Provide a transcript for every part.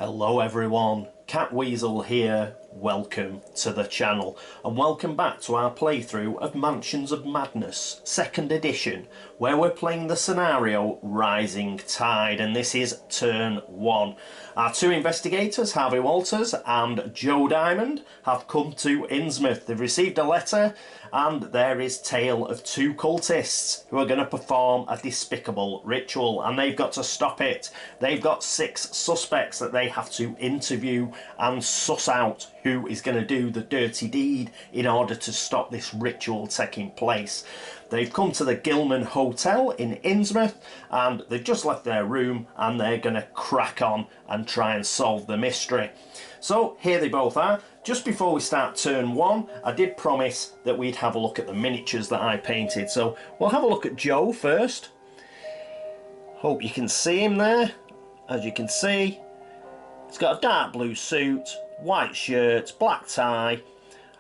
Hello everyone, Catweazle here, welcome to the channel and welcome back to our playthrough of Mansions of Madness 2nd edition, where we're playing the scenario Rising Tide, and this is turn 1. Our two investigators, Harvey Walters and Joe Diamond, have come to Innsmouth. They've received a letter and there is tale of two cultists who are going to perform a despicable ritual and they've got to stop it. They've got 6 suspects that they have to interview and suss out who is going to do the dirty deed in order to stop this ritual taking place. They've come to the Gilman Hotel in Innsmouth and they've just left their room and they're going to crack on and try and solve the mystery. So here they both are. Just before we start turn 1, I did promise that we'd have a look at the miniatures that I painted. So we'll have a look at Joe first. Hope you can see him there. As you can see, he's got a dark blue suit, white shirt, black tie,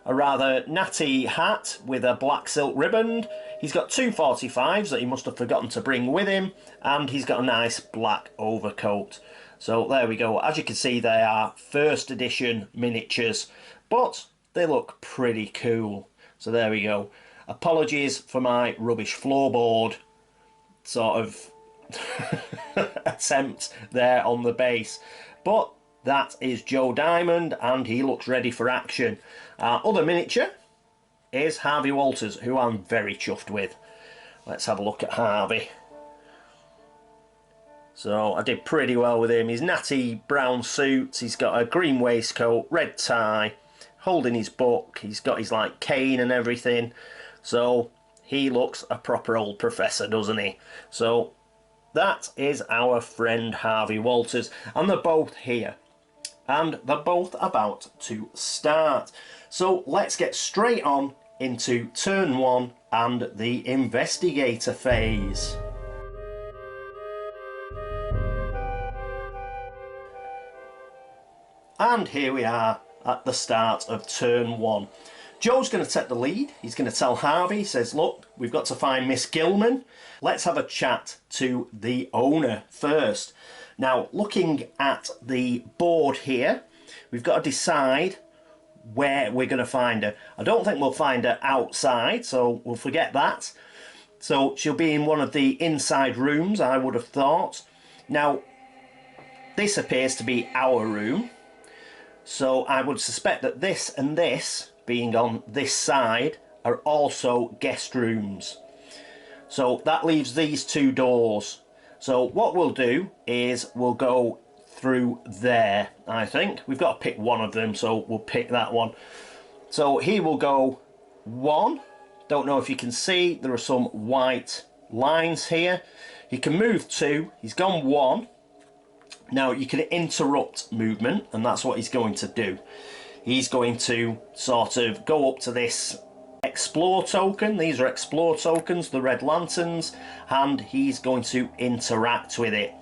a rather natty hat with a black silk riband. He's got 2 45s that he must have forgotten to bring with him, and he's got a nice black overcoat. So there we go. As you can see, they are 1st edition miniatures, but they look pretty cool. So there we go. Apologies for my rubbish floorboard sort of attempt there on the base, but that is Joe Diamond and he looks ready for action. Our other miniature is Harvey Walters, who I'm very chuffed with. Let's have a look at Harvey. So I did pretty well with him. His natty brown suit, he's got a green waistcoat, red tie, holding his book, he's got his like cane and everything. So he looks a proper old professor, doesn't he? So that is our friend Harvey Walters, and they're both here. And they're both about to start. So let's get straight on into turn 1 and the investigator phase. And here we are at the start of turn 1. Joe's going to take the lead. He's going to tell Harvey, he says, look, we've got to find Miss Gilman. Let's have a chat to the owner first. Now, looking at the board here, we've got to decide where we're going to find her. I don't think we'll find her outside, so we'll forget that. So she'll be in one of the inside rooms, I would have thought. Now, this appears to be our room. So I would suspect that this and this, being on this side, are also guest rooms. So that leaves these 2 doors. So what we'll do is we'll go through there, I think. We've got to pick one of them, so we'll pick that one. So he will go 1. Don't know if you can see, there are some white lines here. He can move 2. He's gone 1. Now you can interrupt movement, and that's what he's going to do. He's going to sort of go up to this explore token. These are explore tokens, the red lanterns, and he's going to interact with it.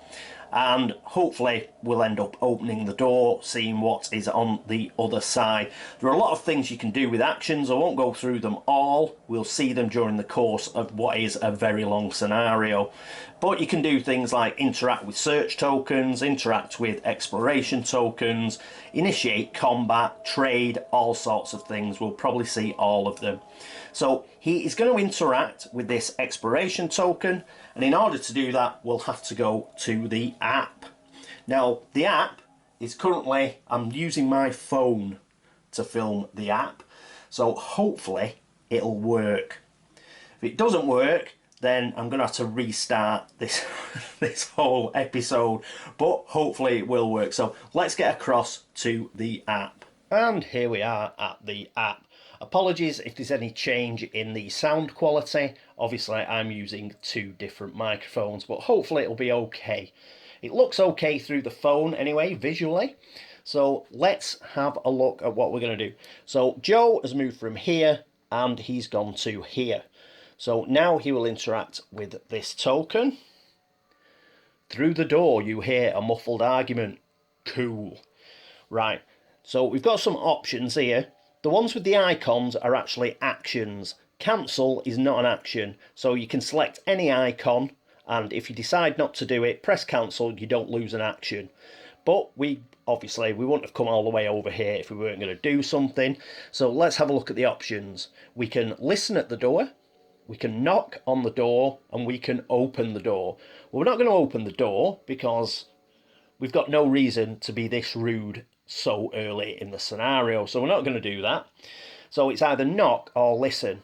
And hopefully we'll end up opening the door, seeing what is on the other side. There are a lot of things you can do with actions. I won't go through them all. We'll see them during the course of what is a very long scenario. But you can do things like interact with search tokens, interact with exploration tokens, initiate combat, trade, all sorts of things. We'll probably see all of them. So he is going to interact with this exploration token, and in order to do that we'll have to go to the app. Now the app is currently, I'm using my phone to film the app, so hopefully it'll work. If it doesn't work, then I'm going to have to restart this this whole episode, but hopefully it will work. So let's get across to the app. And here we are at the app. Apologies if there's any change in the sound quality. Obviously I'm using 2 different microphones, but hopefully it'll be okay. It looks okay through the phone anyway, visually. So let's have a look at what we're going to do. So Joe has moved from here and he's gone to here. So now he will interact with this token. Through the door you hear a muffled argument. Cool. Right, so we've got some options here. The ones with the icons are actually actions. Cancel is not an action, so you can select any icon, and if you decide not to do it, press cancel, you don't lose an action. But we wouldn't have come all the way over here if we weren't going to do something. So let's have a look at the options. We can listen at the door, we can knock on the door, and we can open the door. Well, we're not going to open the door because we've got no reason to be this rude so early in the scenario. So we're not going to do that. So it's either knock or listen.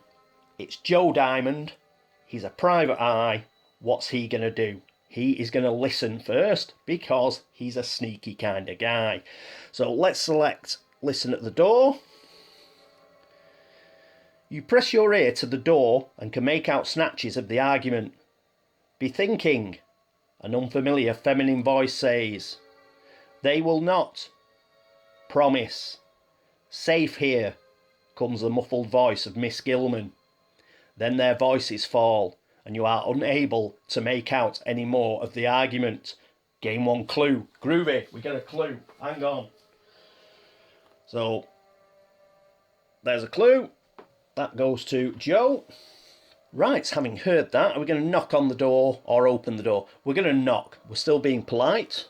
It's Joe Diamond. He's a private eye. What's he going to do? He is going to listen first because he's a sneaky kind of guy. So let's select listen at the door. You press your ear to the door and can make out snatches of the argument. Be thinking, an unfamiliar feminine voice says. They will not. Promise. Safe here, comes the muffled voice of Miss Gilman. Then their voices fall, and you are unable to make out any more of the argument. Game 1 clue. Groovy, we get a clue. Hang on. So, there's a clue. That goes to Joe. Right, having heard that, are we going to knock on the door or open the door? We're going to knock. We're still being polite.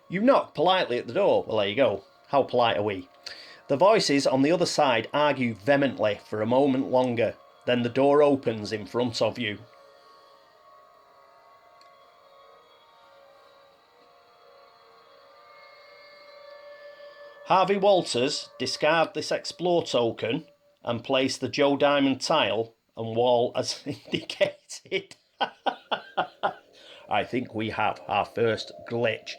You knock politely at the door. Well, there you go. How polite are we? The voices on the other side argue vehemently for a moment longer. Then the door opens in front of you. Harvey Walters, discard this explore token and place the Joe Diamond tile and wall as indicated. I think we have our first glitch.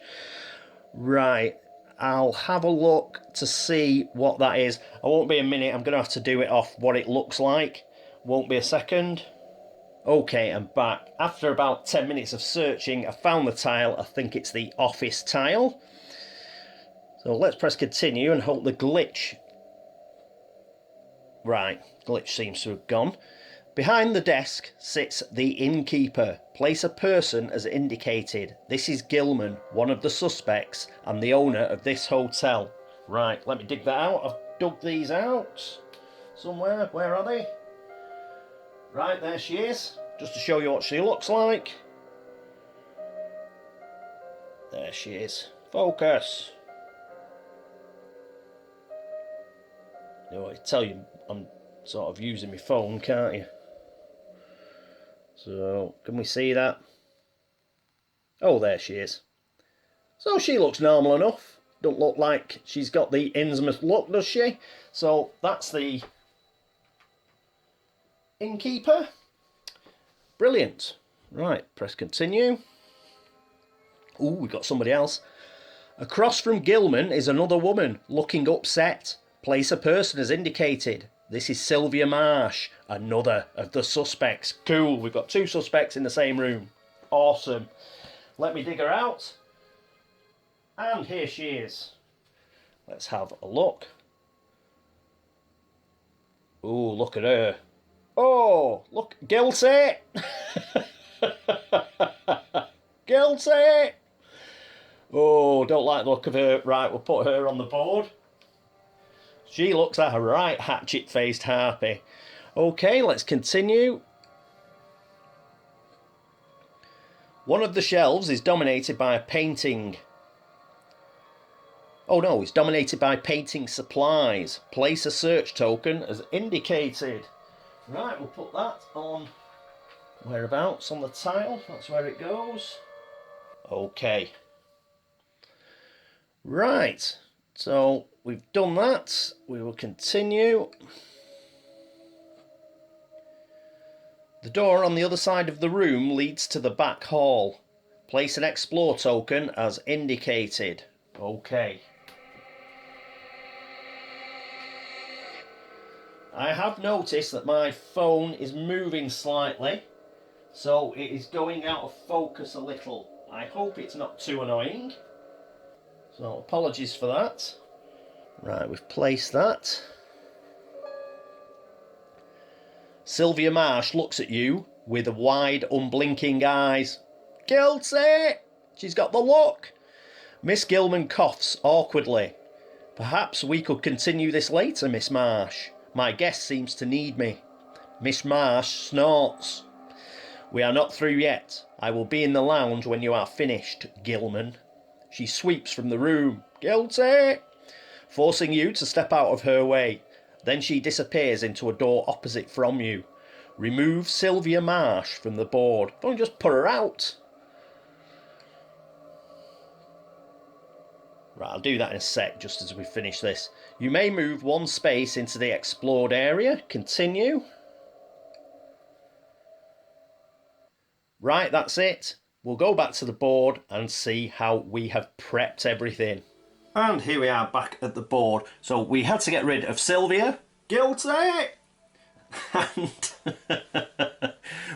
Right. I'll have a look to see what that is. I won't be a minute. I'm going to have to do it off what it looks like. Won't be a second. Okay, I'm back. After about 10 minutes of searching, I found the tile. I think it's the office tile. So let's press continue and hope the glitch... Right, glitch seems to have gone. Behind the desk sits the innkeeper. Place a person as indicated. This is Gilman, one of the suspects and the owner of this hotel. Right, let me dig that out. I've dug these out somewhere. Where are they? Right, there she is. Just to show you what she looks like. There she is. Focus. I tell you, I'm sort of using my phone, can't you? So, can we see that? Oh, there she is. So she looks normal enough. Don't look like she's got the Innsmouth look, does she? So that's the innkeeper. Brilliant. Right, press continue. Ooh, we've got somebody else. Across from Gilman is another woman, looking upset. Place a person as indicated. This is Sylvia Marsh, another of the suspects. Cool, we've got 2 suspects in the same room. Awesome. Let me dig her out. And here she is. Let's have a look. Ooh, look at her. Oh, look, guilty. Guilty. Oh, don't like the look of her. Right, we'll put her on the board. She looks like a right hatchet-faced harpy. Okay, let's continue. One of the shelves is dominated by a painting. Oh no, it's dominated by painting supplies. Place a search token as indicated. Right, we'll put that on whereabouts on the tile. That's where it goes. Okay. Right, so we've done that. We will continue. The door on the other side of the room leads to the back hall. Place an explore token as indicated. Okay. I have noticed that my phone is moving slightly, so it is going out of focus a little. I hope it's not too annoying. So apologies for that. Right, we've placed that. Sylvia Marsh looks at you with wide, unblinking eyes. Guilty! She's got the look. Miss Gilman coughs awkwardly. Perhaps we could continue this later, Miss Marsh. My guest seems to need me. Miss Marsh snorts. We are not through yet. I will be in the lounge when you are finished, Gilman. She sweeps from the room. Guilty! Forcing you to step out of her way. Then she disappears into a door opposite from you. Remove Sylvia Marsh from the board. Don't just put her out. Right, I'll do that in a sec, just as we finish this. You may move one space into the explored area. Continue. Right, that's it. We'll go back to the board and see how we have prepped everything. And here we are back at the board. So we had to get rid of Sylvia. Guilty! And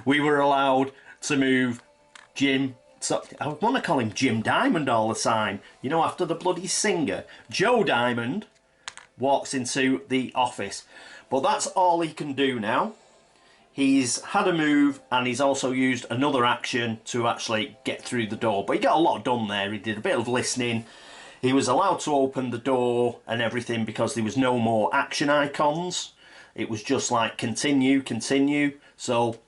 we were allowed to move Jim. So I want to call him Jim Diamond all the time. You know, after the bloody singer. Joe Diamond walks into the office. But that's all he can do now. He's had a move and he's also used another action to actually get through the door. But he got a lot done there. He did a bit of listening. He was allowed to open the door and everything because there was no more action icons. It was just like continue, continue. So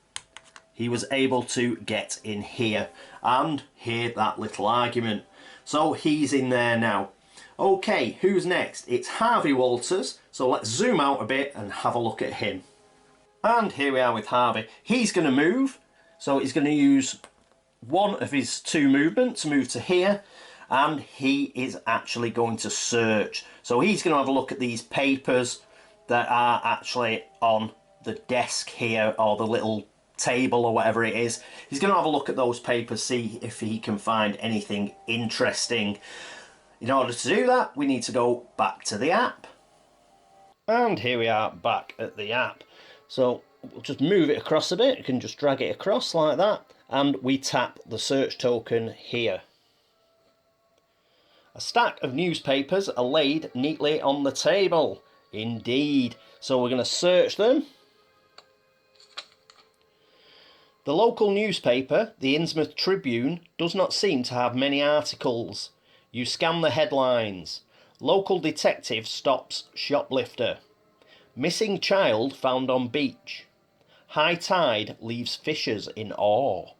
he was able to get in here and hear that little argument. So he's in there now. Okay, who's next? It's Harvey Walters. So let's zoom out a bit and have a look at him. And here we are with Harvey. He's going to move. So he's going to use one of his two movements to move to here. And he is actually going to search. So he's going to have a look at these papers that are actually on the desk here, or the little table or whatever it is. He's going to have a look at those papers, see if he can find anything interesting. In order to do that, we need to go back to the app. And here we are back at the app. So we'll just move it across a bit. You can just drag it across like that. And we tap the search token here. A stack of newspapers are laid neatly on the table. Indeed. So we're going to search them. The local newspaper, the Innsmouth Tribune, does not seem to have many articles. You scan the headlines. Local detective stops shoplifter. Missing child found on beach. High tide leaves fishers in awe.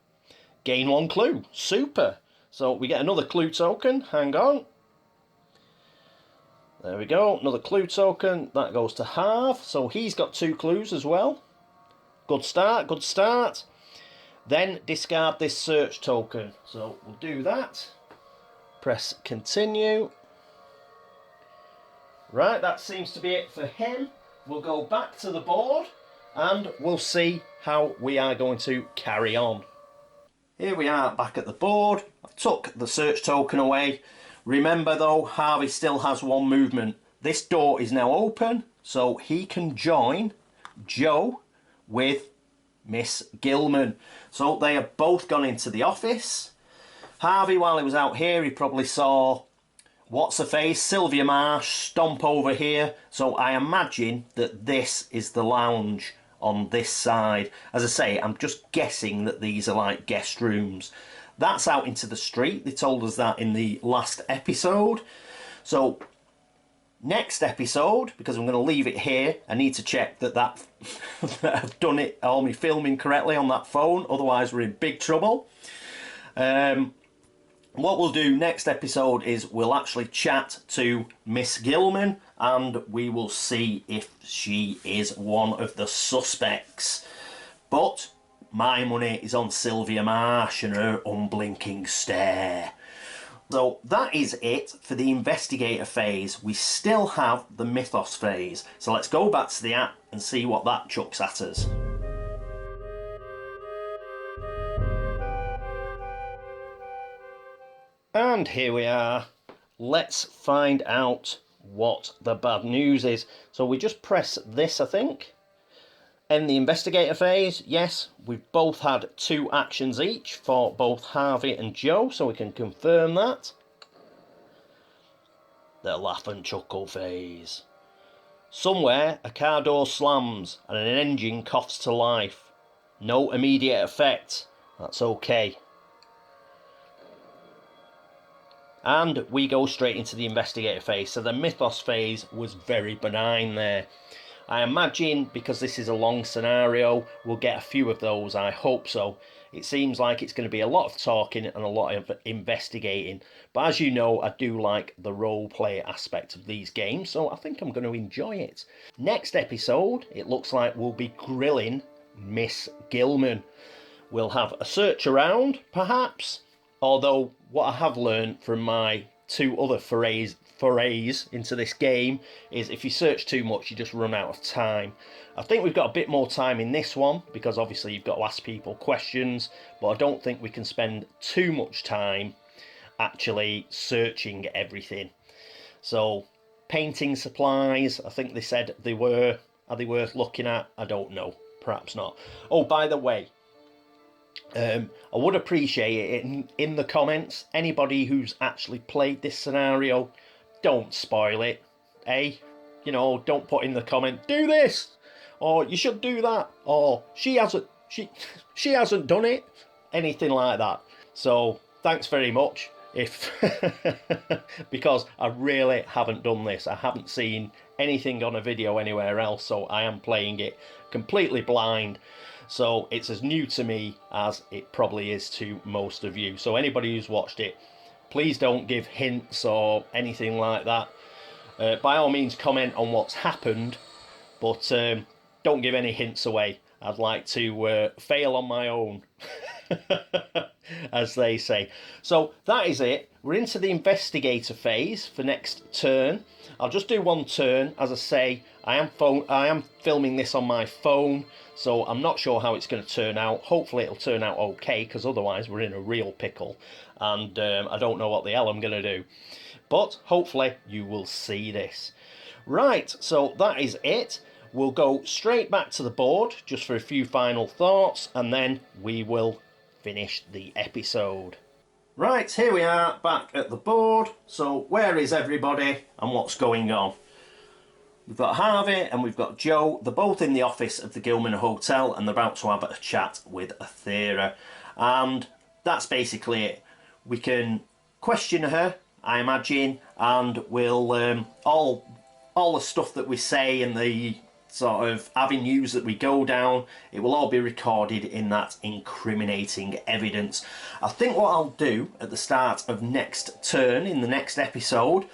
Gain one clue. Super. So we get another clue token. Hang on. There we go. Another clue token. That goes to Harv. So he's got 2 clues as well. Good start. Good start. Then discard this search token. So we'll do that. Press continue. Right, that seems to be it for him. We'll go back to the board and we'll see how we are going to carry on. Here we are back at the board. I've took the search token away. Remember though, Harvey still has one movement. This door is now open, so he can join Joe with Miss Gilman. So they have both gone into the office. Harvey, while he was out here, he probably saw what's-her-face, Sylvia Marsh, stomp over here. So I imagine that this is the lounge on this side. As I say, I'm just guessing that these are like guest rooms. That's out into the street. They told us that in the last episode. So next episode, because I'm going to leave it here, I need to check that that I've done it, all my filming correctly on that phone. Otherwise, we're in big trouble. What we'll do next episode is we'll actually chat to Miss Gilman and we will see if she is one of the suspects. But my money is on Sylvia Marsh and her unblinking stare. So that is it for the investigator phase. We still have the Mythos phase. So let's go back to the app and see what that chucks at us. And here we are. Let's find out what the bad news is. So we just press this, I think. In the investigator phase, yes, we've both had 2 actions each for both Harvey and Joe, so we can confirm that. The laugh and chuckle phase. Somewhere, a car door slams and an engine coughs to life. No immediate effect. That's okay. And we go straight into the investigator phase. So the Mythos phase was very benign there. I imagine because this is a long scenario, we'll get a few of those. I hope so. It seems like it's going to be a lot of talking and a lot of investigating. But as you know, I do like the roleplay aspect of these games, so I think I'm going to enjoy it. Next episode, it looks like we'll be grilling Miss Gilman. We'll have a search around, perhaps. Although, what I have learned from my 2 other forays into this game is if you search too much, you just run out of time. I think we've got a bit more time in this one because obviously you've got to ask people questions, but I don't think we can spend too much time actually searching everything. So painting supplies, I think they said they were. Are they worth looking at? I don't know. Perhaps not. Oh, by the way, I would appreciate it in the comments. Anybody who's actually played this scenario, don't spoil it. You know, don't put in the comment, do this, or you should do that, or she hasn't done it, anything like that. So thanks very much if because I really haven't done this. I haven't seen anything on a video anywhere else, so I am playing it completely blind. So it's as new to me as it probably is to most of you. So anybody who's watched it, please don't give hints or anything like that. By all means, comment on what's happened, but don't give any hints away. I'd like to fail on my own, as they say. So that is it. We're into the investigator phase for next turn. I'll just do one turn. As I say, I am filming this on my phone, so I'm not sure how it's going to turn out. Hopefully it'll turn out okay, because otherwise we're in a real pickle, and I don't know what the hell I'm going to do. But hopefully you will see this. Right, so that is it. We'll go straight back to the board just for a few final thoughts, and then we will finish the episode. Right, here we are back at the board. So where is everybody and what's going on? We've got Harvey and we've got Joe. They're both in the office of the Gilman Hotel and they're about to have a chat with Athera. And that's basically it. We can question her, I imagine, and we'll all the stuff that we say and the sort of avenues that we go down, it will all be recorded in that incriminating evidence. I think what I'll do at the start of next turn, in the next episode,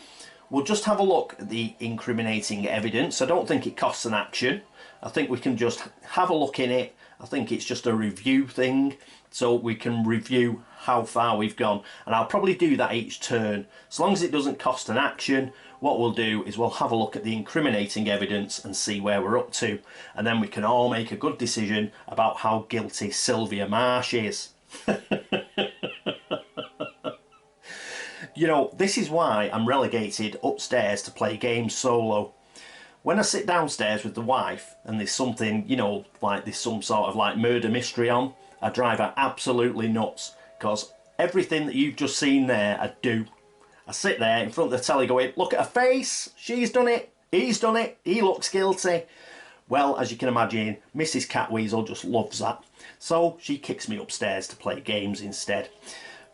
we'll just have a look at the incriminating evidence. I don't think it costs an action. I think we can just have a look in it. I think it's just a review thing, so we can review how far we've gone. And I'll probably do that each turn. As long as it doesn't cost an action, what we'll do is we'll have a look at the incriminating evidence and see where we're up to. And then we can all make a good decision about how guilty Sylvia Marsh is. You know, this is why I'm relegated upstairs to play games solo. When I sit downstairs with the wife and there's something, you know, like there's some sort of like murder mystery on, I drive her absolutely nuts, because everything that you've just seen there, I do. I sit there in front of the telly going, look at her face, she's done it, he's done it, he looks guilty. Well, as you can imagine, Mrs. Catweazle just loves that. So she kicks me upstairs to play games instead.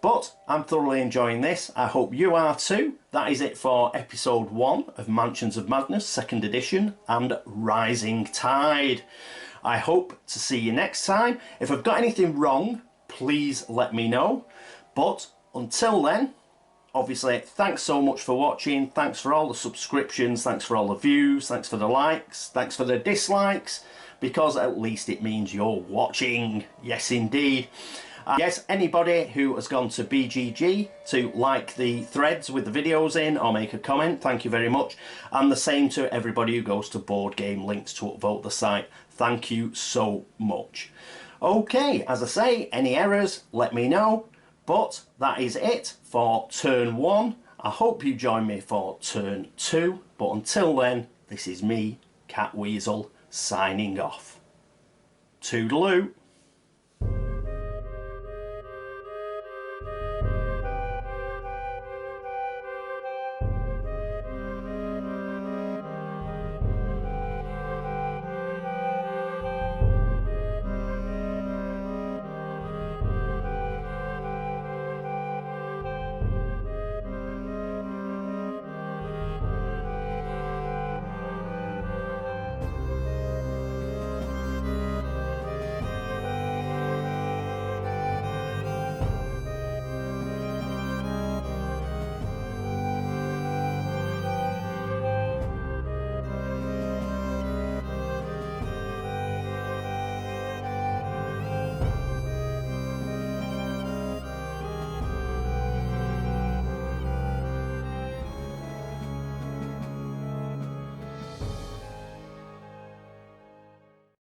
But I'm thoroughly enjoying this. I hope you are too. That is it for episode 1 of Mansions of Madness, 2nd edition, and Rising Tide. I hope to see you next time. If I've got anything wrong, please let me know. But until then, obviously, thanks so much for watching. Thanks for all the subscriptions. Thanks for all the views. Thanks for the likes. Thanks for the dislikes. Because at least it means you're watching. Yes, indeed. Yes, anybody who has gone to BGG to like the threads with the videos in or make a comment, thank you very much. And the same to everybody who goes to Board Game Links to upvote the site. Thank you so much. Okay, as I say, any errors, let me know. But that is it for turn 1. I hope you join me for turn 2. But until then, this is me, Catweazle, signing off. Toodaloo.